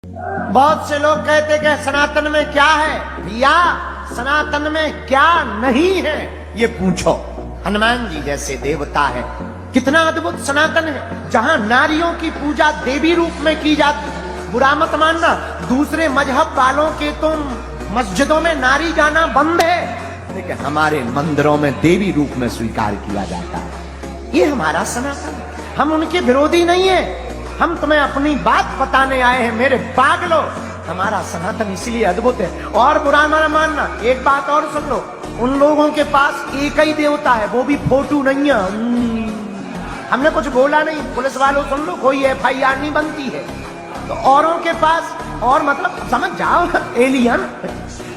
बहुत से लोग कहते कि सनातन में क्या है, भैया सनातन में क्या नहीं है ये पूछो। हनुमान जी जैसे देवता है, कितना अद्भुत सनातन है, जहां नारियों की पूजा देवी रूप में की जाती। बुरा मत मानना, दूसरे मजहब वालों के तो मस्जिदों में नारी जाना बंद है, लेकिन हमारे मंदिरों में देवी रूप में स्वीकार किया जाता है। ये हमारा सनातन है, हम उनके विरोधी नहीं है, हम तुम्हें अपनी बात बताने आए हैं मेरे पागलो। हमारा सनातन इसलिए अद्भुत है। और बुरा मत मानना, एक बात और सुन लो, उन लोगों के पास एक ही देवता है, वो भी फोटो नहीं है। हमने कुछ बोला नहीं, पुलिस वालों सुन लो, कोई FIR नहीं बनती है। तो औरों के पास, और मतलब समझ जाओ, एलियन,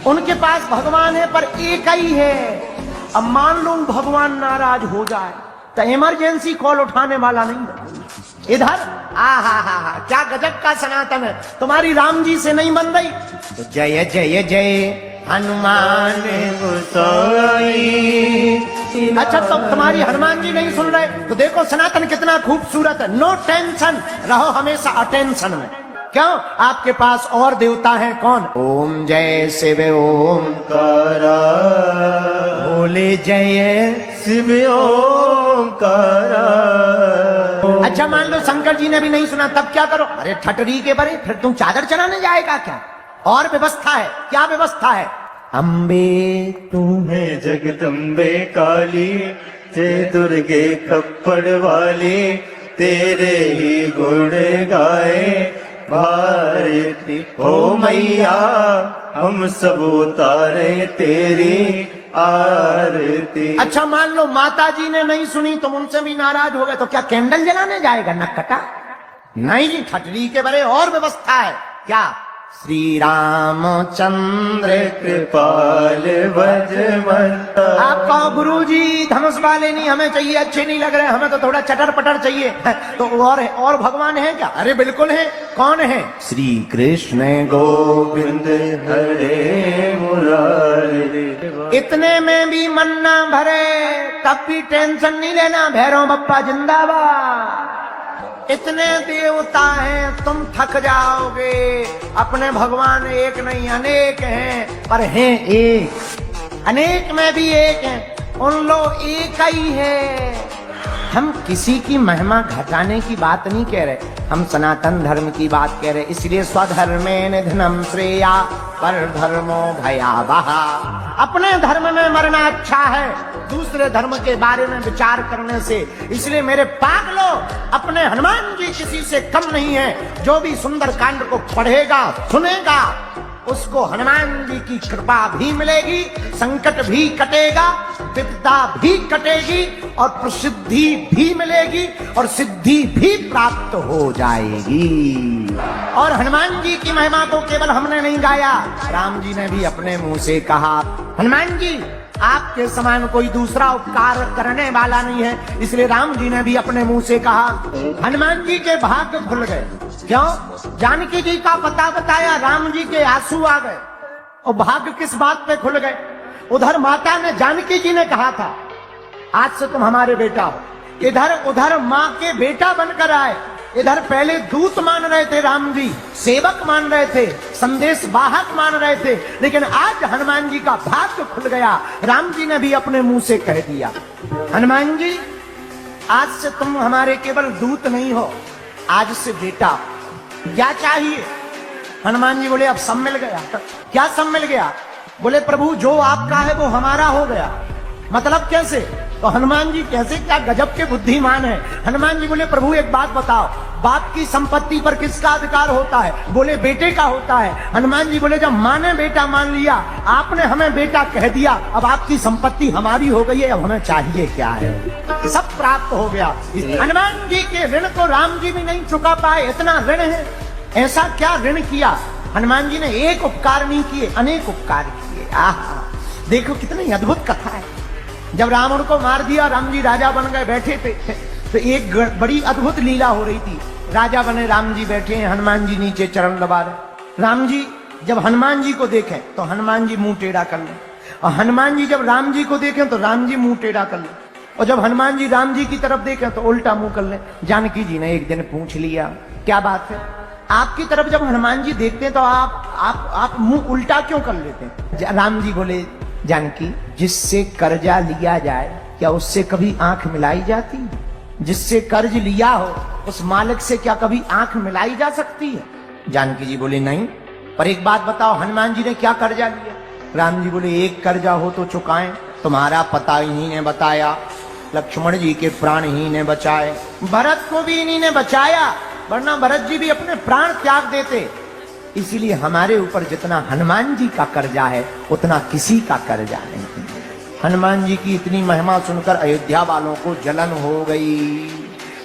उनके पास भगवान है पर एक ही है। अब मान लो भगवान नाराज हो जाए तो इमरजेंसी कॉल उठाने वाला नहीं है। इधर हा क्या गजब का सनातन है। तुम्हारी राम जी से नहीं बन रही तो जय जय जय हनुमान गोसाई। अच्छा, तो तुम्हारी हनुमान जी नहीं सुन रहे तो देखो सनातन कितना खूबसूरत है। नो टेंशन, रहो हमेशा अटेंशन में। क्यों? आपके पास और देवता हैं कौन? ओम जय शिव ओमकारा, बोले जय शिव ओमकारा। अच्छा, मान लो शंकर जी ने भी नहीं सुना, तब क्या करो? अरे ठटरी के बरे, फिर तुम चादर चढ़ाने जाएगा क्या? और व्यवस्था है। क्या व्यवस्था है? अम्बे तुम्हें जगदम्बे काली, जय दुर्गे खप्पड़ वाली, तेरे ही गुण गाए भारती हो मैया, हम सब उतारे तेरी आरती। अच्छा, मान लो माता जी ने नहीं सुनी, तुम उनसे भी नाराज हो गए, तो क्या कैंडल जलाने जाएगा नक्कटा? नहीं जी, ठटरी के बड़े और व्यवस्था है। क्या? श्री रामचंद्र कृपाल भजमंता। आप कहो गुरुजी धनुष वाले नहीं हमें चाहिए, अच्छे नहीं लग रहे, हमें तो थोड़ा चटर पटर चाहिए। तो और भगवान है क्या? अरे बिल्कुल है। कौन है? श्री कृष्ण गोविंद हरे मुरारी। इतने में भी मन ना भरे तब भी टेंशन नहीं लेना, भैरव बप्पा जिंदाबाद। इतने देवता हैं तुम थक जाओगे। अपने भगवान एक नहीं अनेक हैं, पर हैं एक। अनेक में भी एक हैं, उन लोग एक ही है। हम किसी की महिमा घटाने की बात नहीं कह रहे, हम सनातन धर्म की बात कह रहे। इसलिए स्वधर्मे निधनम श्रेया पर धर्मो भयावह। अपने धर्म में मरना अच्छा है दूसरे धर्म के बारे में विचार करने से। इसलिए मेरे पागलो, अपने हनुमान जी किसी से कम नहीं है। जो भी सुंदर कांड को पढ़ेगा सुनेगा, उसको हनुमान जी की कृपा भी मिलेगी, संकट भी कटेगा, विपदा भी कटेगी, और प्रसिद्धि भी मिलेगी, और सिद्धि भी प्राप्त हो जाएगी। और हनुमान जी की महिमा को केवल हमने नहीं गाया, राम जी ने भी अपने मुंह से कहा। हनुमान जी आपके समान कोई दूसरा उपकार करने वाला नहीं है, इसलिए राम जी ने भी अपने मुंह से कहा। हनुमान जी के भाग्य खुल गए। क्यों? जानकी जी का पता बताया, राम जी के आंसू आ गए। और भाग्य किस बात पे खुल गए? उधर माता ने, जानकी जी ने कहा था आज से तुम हमारे बेटा हो, इधर उधर माँ के बेटा बनकर आए। इधर पहले दूत मान रहे थे राम जी, सेवक मान रहे थे, संदेश वाहक मान रहे थे, लेकिन आज हनुमान जी का भाग्य खुल गया। राम जी ने भी अपने मुंह से कह दिया, हनुमान जी आज से तुम हमारे केवल दूत नहीं हो, आज से बेटा। क्या चाहिए? हनुमान जी बोले अब सब मिल गया। क्या सब मिल गया? बोले प्रभु जो आपका है वो हमारा हो गया। मतलब कैसे? तो हनुमान जी कैसे, क्या गजब के बुद्धिमान है। हनुमान जी बोले प्रभु एक बात बताओ, बाप की संपत्ति पर किसका अधिकार होता है? बोले बेटे का होता है। हनुमान जी बोले जब माँ ने बेटा मान लिया, आपने हमें बेटा कह दिया, अब आपकी संपत्ति हमारी हो गई है, अब हमें चाहिए क्या है? सब प्राप्त हो गया। हनुमान जी के ऋण को राम जी भी नहीं चुका पाए, इतना ऋण है। ऐसा क्या ऋण किया हनुमान जी ने? एक उपकार नहीं किए, अनेक उपकार किए। आहा, देखो कितनी अद्भुत कथा है। जब रावण को मार दिया, राम जी राजा बन गए, बैठे थे, तो एक बड़ी अद्भुत लीला हो रही थी। राजा बने, राम जी बैठे हैं, हनुमान जी नीचे चरण दबा रहे। राम जी जब हनुमान जी को देखें तो हनुमान जी मुंह टेढ़ा कर लें, और हनुमान जी जब राम जी को देखें तो राम जी मुंह टेढ़ा कर लें, और जब हनुमान जी राम जी की तरफ देखें तो उल्टा मुंह कर लें। जानकी जी ने एक दिन पूछ लिया, क्या बात है? आपकी तरफ जब हनुमान जी देखते हैं तो आप मुंह उल्टा क्यों कर लेते हैं? राम जी बोले, जानकी, जिससे कर्जा लिया जाए क्या उससे कभी आंख मिलाई जाती है? जिससे कर्ज लिया हो उस मालिक से क्या कभी आंख मिलाई जा सकती है? जानकी जी बोले, नहीं। पर एक बात बताओ, हनुमान जी ने क्या कर्जा लिया? राम जी बोले, एक कर्जा हो तो चुकाएं। तुम्हारा पता इन्हीं ने बताया, लक्ष्मण जी के प्राण ही ने बचाए, भरत को भी इन्हीं ने बचाया, वरना भरत जी भी अपने प्राण त्याग देते। इसीलिए हमारे ऊपर जितना हनुमान जी का कर्जा है उतना किसी का कर्जा नहीं। हनुमान जी की इतनी महिमा सुनकर अयोध्या वालों को जलन हो गई।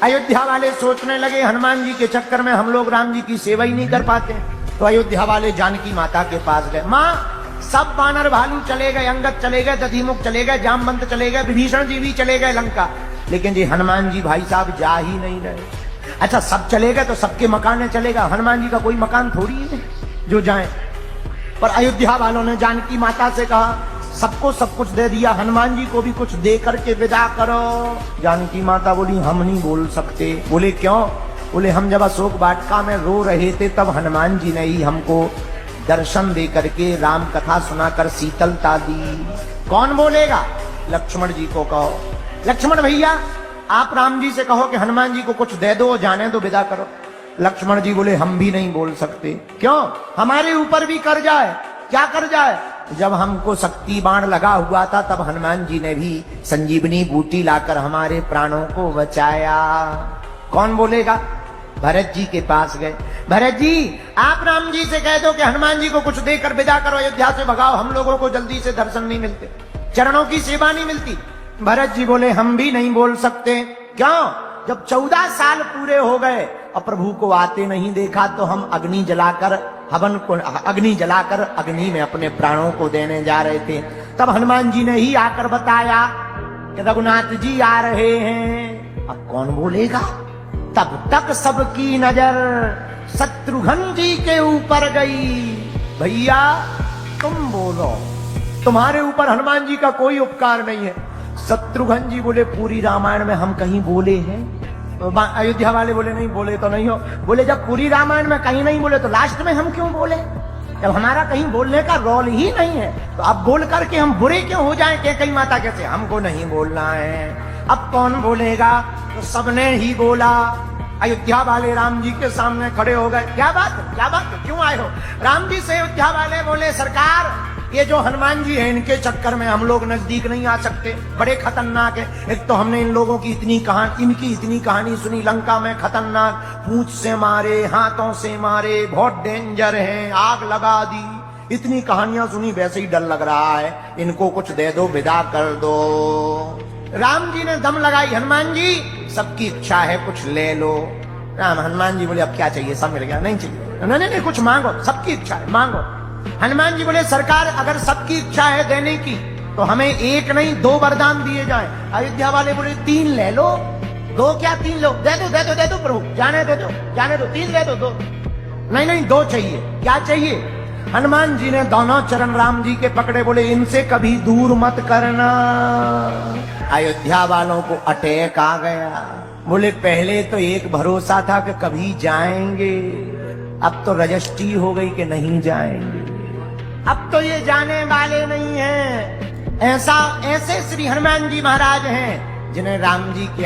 अयोध्या वाले सोचने लगे, हनुमान जी के चक्कर में हम लोग राम जी की सेवा ही नहीं कर पाते। तो अयोध्या वाले जानकी माता के पास गए। माँ, सब वानर भालू चले गए, अंगद चले गए, दधिमुख चले गए, जामवंत चले गए, विभीषण जी भी चले गए लंका, लेकिन जी हनुमान जी भाई साहब जा ही नहीं रहे। अच्छा, सब चले गए तो सबके मकान चलेगा, हनुमान जी का कोई मकान थोड़ी है जो जाए। पर अयोध्या वालों ने जानकी माता से कहा, सबको सब कुछ दे दिया, हनुमान जी को भी कुछ दे करके विदा करो। जानकी माता बोली, हम नहीं बोल सकते। बोले, क्यों? बोले, हम जब अशोक वाटिका में रो रहे थे तब हनुमान जी ने ही हमको दर्शन दे करके राम कथा सुनाकर शीतलता दी। कौन बोलेगा? लक्ष्मण जी को कहो। लक्ष्मण भैया, आप राम जी से कहो कि हनुमान जी को कुछ दे दो, जाने दो, विदा करो। लक्ष्मण जी बोले, हम भी नहीं बोल सकते। क्यों? हमारे ऊपर भी कर्जा है। क्या कर्जा है? जब हमको शक्ति बाण लगा हुआ था तब हनुमान जी ने भी संजीवनी बूटी लाकर हमारे प्राणों को बचाया। कौन बोलेगा? भरत जी के पास गए। भरत जी, आप राम जी से कह दो कि हनुमान जी को कुछ देकर विदा करो, अयोध्या से भगाओ, हम लोगों को जल्दी से दर्शन नहीं मिलते, चरणों की सेवा नहीं मिलती। भरत जी बोले, हम भी नहीं बोल सकते। क्यों? जब 14 साल पूरे हो गए और प्रभु को आते नहीं देखा तो हम अग्नि जलाकर अग्नि में अपने प्राणों को देने जा रहे थे। तब हनुमान जी ने ही आकर बताया कि रघुनाथ जी आ रहे हैं। अब कौन बोलेगा? तब तक सबकी नजर शत्रुघ्न जी के ऊपर गई। भैया, तुम बोलो, तुम्हारे ऊपर हनुमान जी का कोई उपकार नहीं है। शत्रुघ्न जी बोले, पूरी रामायण में हम कहीं बोले हैं? तो अयोध्या वाले बोले, नहीं बोले तो नहीं हो। बोले, जब पूरी रामायण में कहीं नहीं बोले तो लास्ट में हम क्यों बोले? जब हमारा कहीं बोलने का रोल ही नहीं है तो अब बोल करके हम बुरे क्यों हो जाएं? कई माता कैसे? हमको नहीं बोलना है। अब कौन बोलेगा? तो सबने ही बोला। अयोध्या वाले राम जी के सामने खड़े हो गए। क्या बात है? क्या बात है? क्यों आए हो? राम जी से अयोध्या वाले बोले, सरकार, ये जो हनुमान जी हैं इनके चक्कर में हम लोग नजदीक नहीं आ सकते, बड़े खतरनाक है। एक तो हमने इन लोगों की इनकी इतनी कहानी सुनी, लंका में खतरनाक, पूंछ से मारे, हाथों से मारे, बहुत डेंजर हैं, आग लगा दी, इतनी कहानियां सुनी, वैसे ही डर लग रहा है, इनको कुछ दे दो, विदा कर दो। राम जी ने दम लगाई, हनुमान जी सबकी इच्छा है, कुछ ले लो। हनुमान जी बोले, अब क्या चाहिए? सब मिल गया? नहीं चाहिए। नहीं, कुछ मांगो, सबकी इच्छा है, मांगो। हनुमान जी बोले, सरकार, अगर सबकी इच्छा है देने की तो हमें एक नहीं 2 वरदान दिए जाएं। अयोध्या वाले बोले, 3 ले लो। 2 क्या? 3 लो। दे दो प्रभु, जाने दे दो, 3 दे दो, 2 नहीं 2 चाहिए। क्या चाहिए? हनुमान जी ने दोनों चरण राम जी के पकड़े, बोले, इनसे कभी दूर मत करना। अयोध्या वालों को अटैक आ गया। बोले, पहले तो एक भरोसा था कि कभी जाएंगे, अब तो रजिस्ट्री हो गई कि नहीं जाएंगे, अब तो ये जाने वाले नहीं हैं। ऐसे श्री हनुमान जी महाराज हैं जिन्हें राम जी के